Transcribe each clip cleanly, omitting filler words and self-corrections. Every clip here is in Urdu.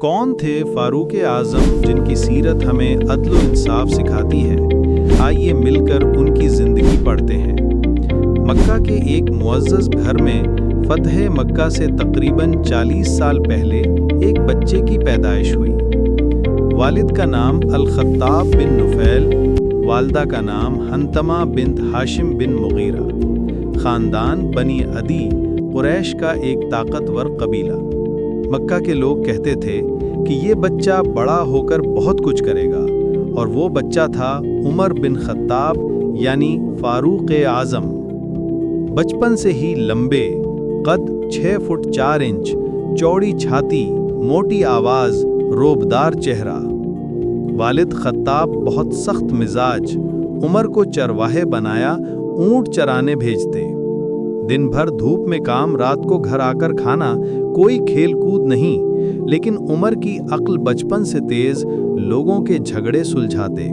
کون تھے فاروق اعظم جن کی سیرت ہمیں عدل و انصاف سکھاتی ہے؟ آئیے مل کر ان کی زندگی پڑھتے ہیں۔ مکہ کے ایک معزز گھر میں فتح مکہ سے تقریباً 40 سال پہلے ایک بچے کی پیدائش ہوئی۔ والد کا نام الخطاب بن نفیل، والدہ کا نام حنتمہ بنت ہاشم بن مغیرہ۔ خاندان بنی عدی قریش کا ایک طاقتور قبیلہ۔ مکہ کے لوگ کہتے تھے کہ یہ بچہ بڑا ہو کر بہت کچھ کرے گا، اور وہ بچہ تھا عمر بن خطاب یعنی فاروق اعظم۔ بچپن سے ہی لمبے، قد 6 فٹ 4 انچ، چوڑی چھاتی، موٹی آواز، روبدار چہرہ۔ والد خطاب بہت سخت مزاج، عمر کو چرواہے بنایا، اونٹ چرانے بھیجتے۔ دن بھر دھوپ میں کام، رات کو گھر آ کر کھانا، کوئی کھیل کود نہیں، لیکن عمر کی عقل بچپن سے تیز، لوگوں کے جھگڑے سلجھاتے۔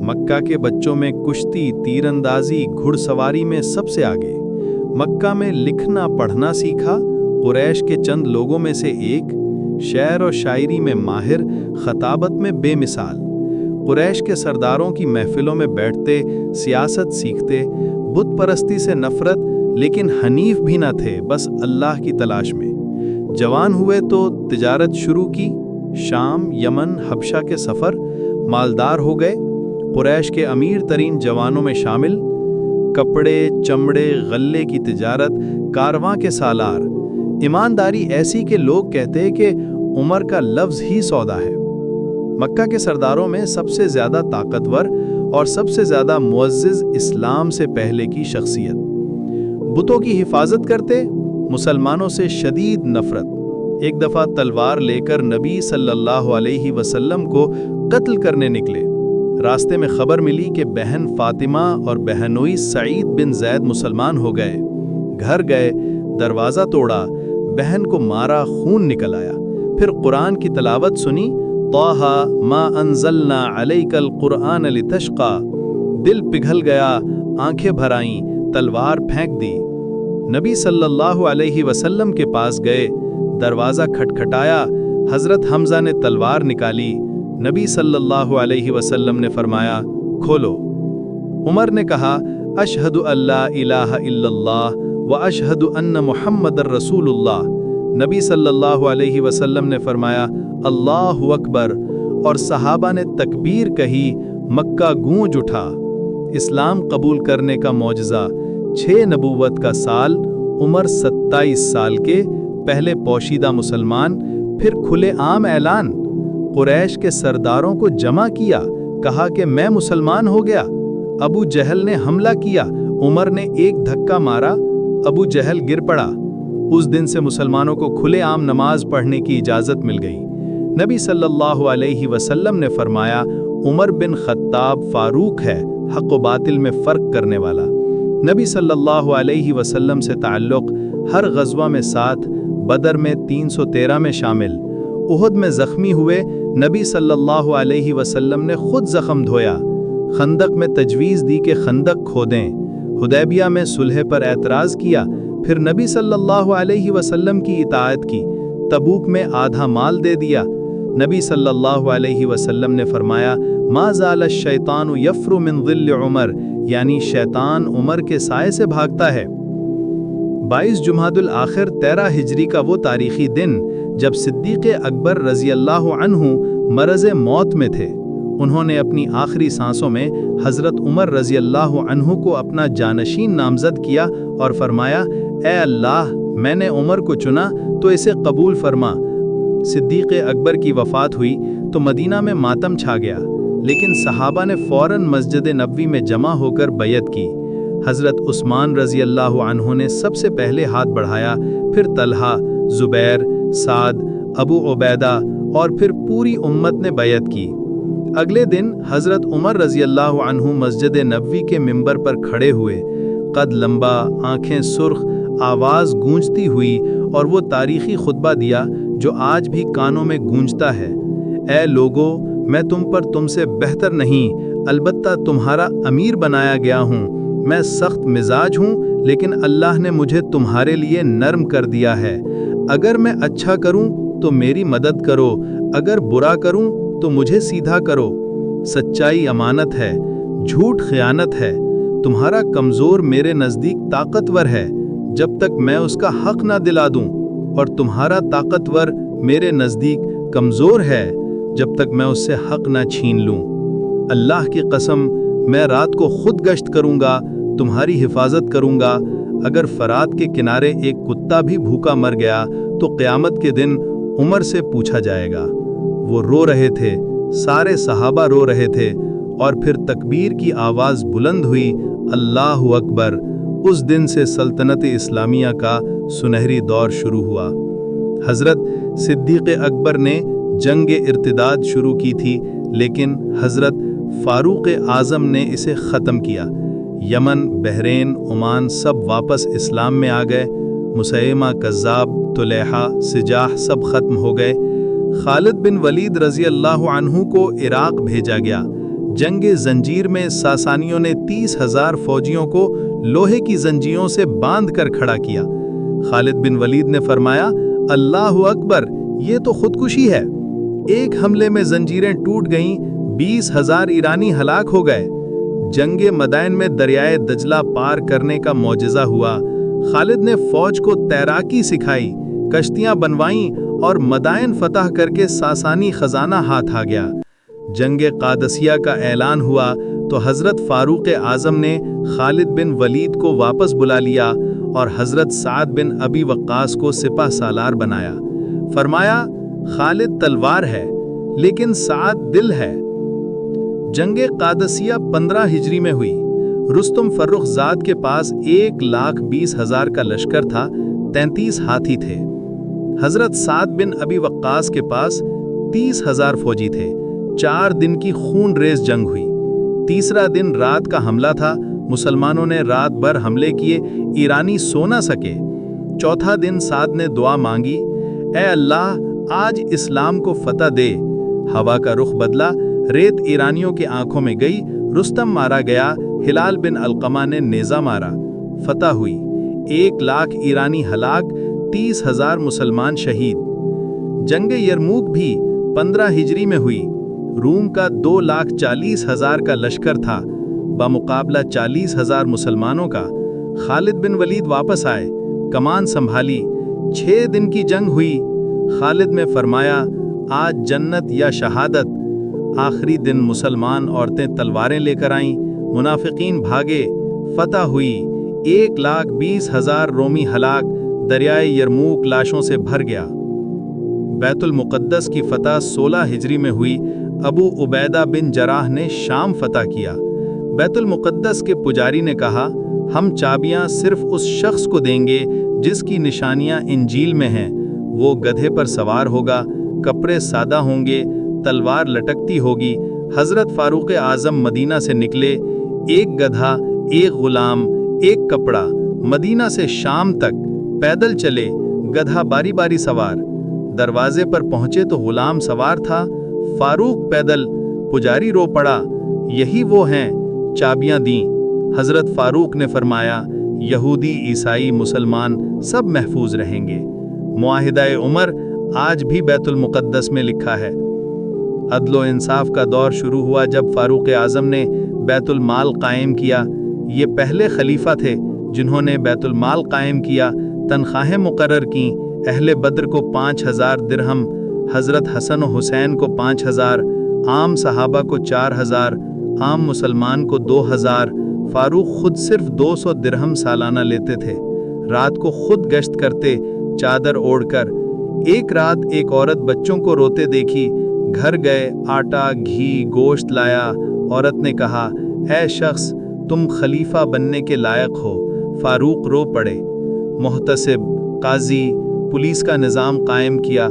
مکہ کے بچوں میں کشتی، تیر اندازی، گھڑ سواری میں سب سے آگے۔ مکہ میں لکھنا پڑھنا سیکھا، قریش کے چند لوگوں میں سے ایک، شعر و شاعری میں ماہر، خطابت میں بے مثال۔ قریش کے سرداروں کی محفلوں میں بیٹھتے، سیاست سیکھتے، بت پرستی سے نفرت، لیکن حنیف بھی نہ تھے، بس اللہ کی تلاش میں۔ جوان ہوئے تو تجارت شروع کی، شام، یمن، حبشہ کے سفر، مالدار ہو گئے، قریش کے امیر ترین جوانوں میں شامل۔ کپڑے، چمڑے، غلے کی تجارت، کارواں کے سالار۔ ایمانداری ایسی کہ لوگ کہتے کہ عمر کا لفظ ہی سودا ہے۔ مکہ کے سرداروں میں سب سے زیادہ طاقتور اور سب سے زیادہ معزز اسلام سے پہلے کی شخصیت۔ بتوں کی حفاظت کرتے، مسلمانوں سے شدید نفرت۔ ایک دفعہ تلوار لے کر نبی صلی اللہ علیہ وسلم کو قتل کرنے نکلے۔ راستے میں خبر ملی کہ بہن فاطمہ اور بہنوئی سعید بن زید مسلمان ہو گئے۔ گھر گئے، دروازہ توڑا، بہن کو مارا، خون نکل آیا۔ پھر قرآن کی تلاوت سنی، طٰہٰ ما انزلنا علیک القرآن لتشقی۔ دل پگھل گیا، آنکھیں بھر آئیں، تلوار پھینک دی۔ نبی صلی اللہ علیہ وسلم کے پاس گئے، دروازہ کھٹکھٹایا، حضرت حمزہ نے تلوار نکالی۔ نبی صلی اللہ علیہ وسلم نے فرمایا، کھولو۔ عمر نے کہا، اشہد ان لا الہ الا اللہ و اشہد ان محمد رسول اللہ۔ نبی صلی اللہ علیہ وسلم نے فرمایا، اللہ اکبر، اور صحابہ نے تکبیر کہی، مکہ گونج اٹھا۔ اسلام قبول کرنے کا معجزہ، 6 نبوت کا سال، عمر 27 سال کے، پہلے پوشیدہ مسلمان، پھر کھلے عام اعلان۔ قریش کے سرداروں کو جمع کیا، کہا کہ میں مسلمان ہو گیا۔ ابو جہل نے حملہ کیا، عمر نے ایک دھکا مارا، ابو جہل گر پڑا۔ اس دن سے مسلمانوں کو کھلے عام نماز پڑھنے کی اجازت مل گئی۔ نبی صلی اللہ علیہ وسلم نے فرمایا، عمر بن خطاب فاروق ہے، حق و باطل میں فرق کرنے والا۔ نبی صلی اللہ علیہ وسلم سے تعلق، ہر غزوہ میں ساتھ، بدر میں 313 میں شامل۔ احد میں زخمی ہوئے، نبی صلی اللہ علیہ وسلم نے خود زخم دھویا۔ خندق میں تجویز دی کہ خندق کھودیں۔ حدیبیہ میں صلح پر اعتراض کیا، پھر نبی صلی اللہ علیہ وسلم کی اطاعت کی۔ تبوک میں آدھا مال دے دیا۔ نبی صلی اللہ علیہ وسلم نے فرمایا، ما زال الشیطان یفر من ظل عمر، یعنی شیطان عمر کے سائے سے بھاگتا ہے۔ 22 جمادی الاخر 13 ہجری کا وہ تاریخی دن جب صدیق اکبر رضی اللہ عنہ مرض موت میں تھے۔ انہوں نے اپنی آخری سانسوں میں حضرت عمر رضی اللہ عنہ کو اپنا جانشین نامزد کیا اور فرمایا، اے اللہ، میں نے عمر کو چنا تو اسے قبول فرما۔ صدیق اکبر کی وفات ہوئی تو مدینہ میں ماتم چھا گیا، لیکن صحابہ نے فوراً مسجد نبوی میں جمع ہو کر بیعت کی۔ حضرت عثمان رضی اللہ عنہ نے سب سے پہلے ہاتھ بڑھایا، پھر طلحہ، زبیر، سعد، ابو عبیدہ، اور پھر پوری امت نے بیعت کی۔ اگلے دن حضرت عمر رضی اللہ عنہ مسجد نبوی کے منبر پر کھڑے ہوئے، قد لمبا، آنکھیں سرخ، آواز گونجتی ہوئی، اور وہ تاریخی خطبہ دیا جو آج بھی کانوں میں گونجتا ہے، اے لوگو، میں تم سے بہتر نہیں، البتہ تمہارا امیر بنایا گیا ہوں۔ میں سخت مزاج ہوں، لیکن اللہ نے مجھے تمہارے لیے نرم کر دیا ہے۔ اگر میں اچھا کروں تو میری مدد کرو، اگر برا کروں تو مجھے سیدھا کرو۔ سچائی امانت ہے، جھوٹ خیانت ہے۔ تمہارا کمزور میرے نزدیک طاقتور ہے جب تک میں اس کا حق نہ دلا دوں، اور تمہارا طاقتور میرے نزدیک کمزور ہے جب تک میں اس سے حق نہ چھین لوں۔ اللہ کی قسم، میں رات کو خود گشت کروں گا، تمہاری حفاظت کروں گا۔ اگر فرات کے کنارے ایک کتا بھی بھوکا مر گیا تو قیامت کے دن عمر سے پوچھا جائے گا۔ وہ رو رہے تھے، سارے صحابہ رو رہے تھے، اور پھر تکبیر کی آواز بلند ہوئی، اللہ اکبر۔ اس دن سے سلطنت اسلامیہ کا سنہری دور شروع ہوا۔ حضرت صدیق اکبر نے جنگ ارتداد شروع کی تھی، لیکن حضرت فاروق اعظم نے اسے ختم کیا۔ یمن، بحرین، عمان سب واپس اسلام میں آ گئے۔ مسیلمہ کذاب، طلیحہ، سجاح سب ختم ہو گئے۔ خالد بن ولید رضی اللہ عنہ کو عراق بھیجا گیا۔ جنگ زنجیر میں ساسانیوں نے 30,000 فوجیوں کو لوہے کی زنجیروں سے باندھ کر کھڑا کیا۔ خالد بن ولید نے فرمایا، اللہ اکبر، یہ تو خودکشی ہے۔ ایک حملے میں زنجیریں ٹوٹ گئیں، 20,000 ایرانی ہلاک ہو گئے۔ جنگ مدائن میں دریائے دجلہ پار کرنے کا معجزہ ہوا۔ خالد نے فوج کو تیراکی سکھائی، کشتیاں بنوائیں اور مدائن فتح کر کے ساسانی خزانہ ہاتھ آ گیا۔ جنگ قادسیہ کا اعلان ہوا تو حضرت فاروق اعظم نے خالد بن ولید کو واپس بلا لیا اور حضرت سعد بن ابی وقاص کو سپہ سالار بنایا۔ فرمایا، خالد تلوار ہے لیکن سعد دل ہے۔ جنگ قادسیہ 15 ہجری میں ہوئی۔ رستم فرخ زاد کے پاس 1,20,000 کا لشکر تھا، 33 ہاتھی تھے۔ حضرت سعد بن ابی وقاص کے پاس 30,000 فوجی تھے۔ 4 دن کی خون ریز جنگ ہوئی۔ تیسرا دن رات کا حملہ تھا، مسلمانوں نے رات بھر حملے کیے، ایرانی سو نہ سکے۔ چوتھا دن سعد نے دعا مانگی، اے اللہ آج اسلام کو فتح دے۔ ہوا کا رخ بدلا، ریت ایرانیوں کی آنکھوں میں گئی، رستم مارا گیا، ہلال بن علقمہ نے نیزہ مارا، فتح ہوئی۔ 1,00,000 ایرانی ہلاک، 30,000 مسلمان شہید۔ جنگ یرموک بھی 15 ہجری میں ہوئی۔ روم کا 2,40,000 کا لشکر تھا، بمقابلہ 40,000 مسلمانوں کا۔ خالد بن ولید واپس آئے، کمان سنبھالی۔ 6 دن کی جنگ ہوئی۔ خالد میں فرمایا، آج جنت یا شہادت۔ آخری دن مسلمان عورتیں تلواریں لے کر آئیں، منافقین بھاگے، فتح ہوئی۔ 1,20,000 رومی ہلاک، دریائے یرموک لاشوں سے بھر گیا۔ بیت المقدس کی فتح 16 ہجری میں ہوئی۔ ابو عبیدہ بن جراح نے شام فتح کیا۔ بیت المقدس کے پجاری نے کہا، ہم چابیاں صرف اس شخص کو دیں گے جس کی نشانیاں انجیل میں ہیں۔ وہ گدھے پر سوار ہوگا، کپڑے سادہ ہوں گے، تلوار لٹکتی ہوگی۔ حضرت فاروق اعظم مدینہ سے نکلے، ایک گدھا، ایک غلام، ایک کپڑا، مدینہ سے شام تک پیدل چلے، گدھا باری باری سوار۔ دروازے پر پہنچے تو غلام سوار تھا، فاروق پیدل، پجاری رو پڑا، یہی وہ ہیں، چابیاں دیں۔ حضرت فاروق نے فرمایا، یہودی، عیسائی، مسلمان سب محفوظ رہیں گے۔ معاہدہ عمر آج بھی بیت المقدس میں لکھا ہے۔ عدل و انصاف کا دور شروع ہوا جب فاروق اعظم نے بیت المال قائم کیا۔ یہ پہلے خلیفہ تھے جنہوں نے بیت المال قائم کیا، تنخواہیں مقرر کیں۔ اہل بدر کو 5,000 درہم، حضرت حسن و حسین کو 5,000، عام صحابہ کو 4,000، عام مسلمان کو 2,000۔ فاروق خود صرف 200 درہم سالانہ لیتے تھے۔ رات کو خود گشت کرتے، چادر اوڑھ کر۔ ایک رات ایک عورت بچوں کو روتے دیکھی، گھر گئے، آٹا، گھی، گوشت لایا۔ عورت نے کہا، اے شخص، تم خلیفہ بننے کے لائق ہو۔ فاروق رو پڑے۔ محتسب، قاضی، پولیس کا نظام قائم کیا۔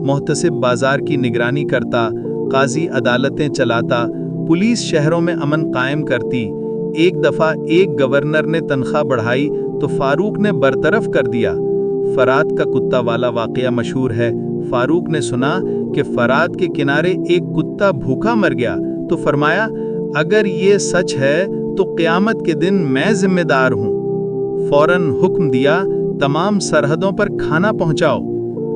محتسب بازار کی نگرانی کرتا، قاضی عدالتیں چلاتا، پولیس شہروں میں امن قائم کرتی۔ ایک دفعہ ایک گورنر نے تنخواہ بڑھائی تو فاروق نے برطرف کر دیا۔ فرات کا کتا والا واقعہ مشہور ہے۔ فاروق نے سنا کہ فرات کے کنارے ایک کتا بھوکا مر گیا تو فرمایا، اگر یہ سچ ہے تو قیامت کے دن میں ذمہ دار ہوں۔ فوراً حکم دیا، تمام سرحدوں پر کھانا پہنچاؤ۔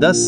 10